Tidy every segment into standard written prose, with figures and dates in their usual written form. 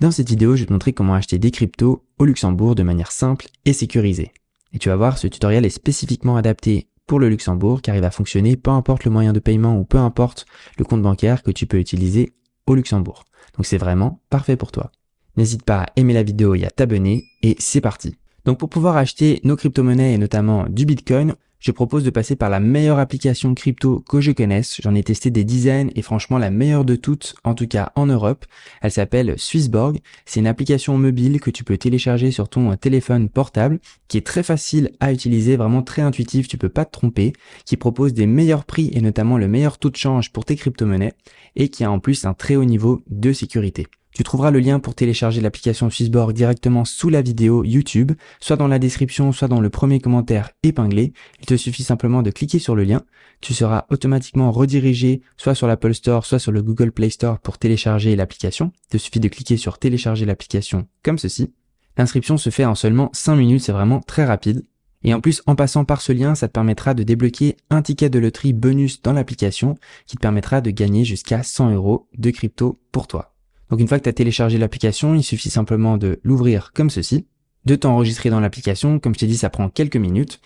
Dans cette vidéo, je vais te montrer comment acheter des cryptos au Luxembourg de manière simple et sécurisée. Et tu vas voir, ce tutoriel est spécifiquement adapté pour le Luxembourg car il va fonctionner peu importe le moyen de paiement ou peu importe le compte bancaire que tu peux utiliser au Luxembourg. Donc c'est vraiment parfait pour toi. N'hésite pas à aimer la vidéo et à t'abonner et c'est parti. Donc pour pouvoir acheter nos crypto-monnaies et notamment du Bitcoin, je propose de passer par la meilleure application crypto que je connaisse. J'en ai testé des dizaines et franchement la meilleure de toutes, en tout cas en Europe. Elle s'appelle Swissborg. C'est une application mobile que tu peux télécharger sur ton téléphone portable, qui est très facile à utiliser, vraiment très intuitif, tu peux pas te tromper, qui propose des meilleurs prix et notamment le meilleur taux de change pour tes crypto-monnaies et qui a en plus un très haut niveau de sécurité. Tu trouveras le lien pour télécharger l'application Swissborg directement sous la vidéo YouTube, soit dans la description, soit dans le premier commentaire épinglé. Il te suffit simplement de cliquer sur le lien. Tu seras automatiquement redirigé soit sur l'Apple Store, soit sur le Google Play Store pour télécharger l'application. Il te suffit de cliquer sur télécharger l'application comme ceci. L'inscription se fait en seulement 5 minutes, c'est vraiment très rapide. Et en plus, en passant par ce lien, ça te permettra de débloquer un ticket de loterie bonus dans l'application qui te permettra de gagner jusqu'à 100 € de crypto pour toi. Donc une fois que tu as téléchargé l'application, il suffit simplement de l'ouvrir comme ceci, de t'enregistrer dans l'application. Comme je t'ai dit, ça prend quelques minutes.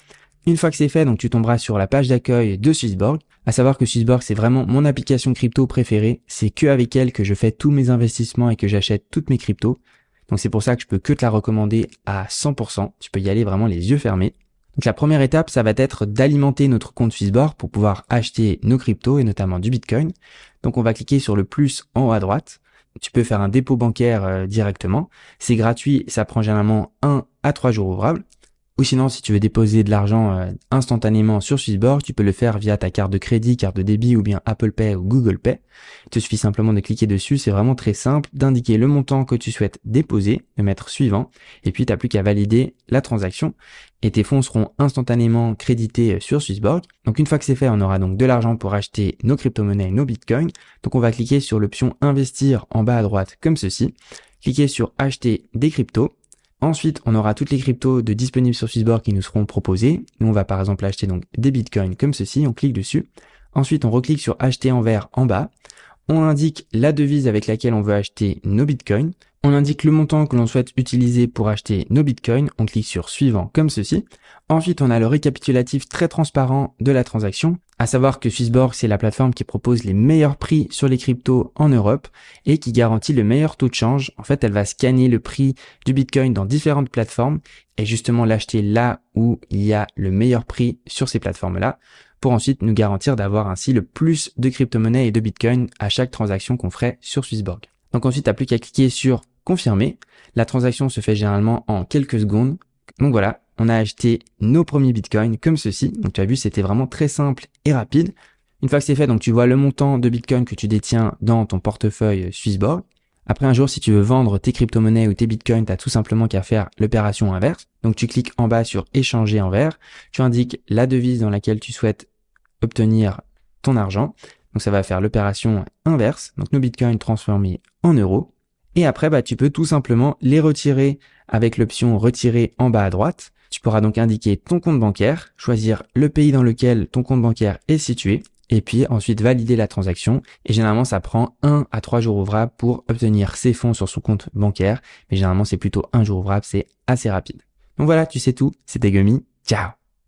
Une fois que c'est fait, donc tu tomberas sur la page d'accueil de Swissborg. À savoir que Swissborg, c'est vraiment mon application crypto préférée. C'est que avec elle que je fais tous mes investissements et que j'achète toutes mes cryptos. Donc c'est pour ça que je peux que te la recommander à 100%. Tu peux y aller vraiment les yeux fermés. Donc la première étape, ça va être d'alimenter notre compte Swissborg pour pouvoir acheter nos cryptos et notamment du Bitcoin. Donc on va cliquer sur le plus en haut à droite. Tu peux faire un dépôt bancaire directement. C'est gratuit, ça prend généralement 1 à 3 jours ouvrables. Ou sinon, si tu veux déposer de l'argent instantanément sur Swissborg, tu peux le faire via ta carte de crédit, carte de débit ou bien Apple Pay ou Google Pay. Il te suffit simplement de cliquer dessus, c'est vraiment très simple, d'indiquer le montant que tu souhaites déposer, de mettre suivant, et puis tu n'as plus qu'à valider la transaction et tes fonds seront instantanément crédités sur Swissborg. Donc une fois que c'est fait, on aura donc de l'argent pour acheter nos crypto-monnaies et nos bitcoins. Donc on va cliquer sur l'option investir en bas à droite comme ceci, cliquer sur acheter des cryptos. Ensuite, on aura toutes les cryptos disponibles sur Swissborg qui nous seront proposées. Nous, on va par exemple acheter donc des bitcoins comme ceci, on clique dessus. Ensuite, on reclique sur acheter en vert en bas. On indique la devise avec laquelle on veut acheter nos bitcoins. On indique le montant que l'on souhaite utiliser pour acheter nos bitcoins. On clique sur suivant comme ceci. Ensuite, on a le récapitulatif très transparent de la transaction. À savoir que Swissborg, c'est la plateforme qui propose les meilleurs prix sur les cryptos en Europe et qui garantit le meilleur taux de change. En fait, elle va scanner le prix du Bitcoin dans différentes plateformes et justement l'acheter là où il y a le meilleur prix sur ces plateformes-là pour ensuite nous garantir d'avoir ainsi le plus de crypto-monnaies et de Bitcoin à chaque transaction qu'on ferait sur Swissborg. Donc ensuite, tu n'as plus qu'à cliquer sur confirmer. La transaction se fait généralement en quelques secondes. Donc voilà, on a acheté nos premiers bitcoins comme ceci. Donc tu as vu, c'était vraiment très simple et rapide. Une fois que c'est fait, donc tu vois le montant de bitcoin que tu détiens dans ton portefeuille Swissborg. Après un jour, si tu veux vendre tes crypto-monnaies ou tes bitcoins, tu as tout simplement qu'à faire l'opération inverse. Donc tu cliques en bas sur échanger en vert. Tu indiques la devise dans laquelle tu souhaites obtenir ton argent. Donc ça va faire l'opération inverse. Donc nos bitcoins transformés en euros. Et après, tu peux tout simplement les retirer avec l'option retirer en bas à droite. Tu pourras donc indiquer ton compte bancaire, choisir le pays dans lequel ton compte bancaire est situé et puis ensuite valider la transaction. Et généralement, ça prend 1 à 3 jours ouvrables pour obtenir ses fonds sur son compte bancaire. Mais généralement, c'est plutôt 1 jour ouvrable, c'est assez rapide. Donc voilà, tu sais tout, c'était Gummy. Ciao!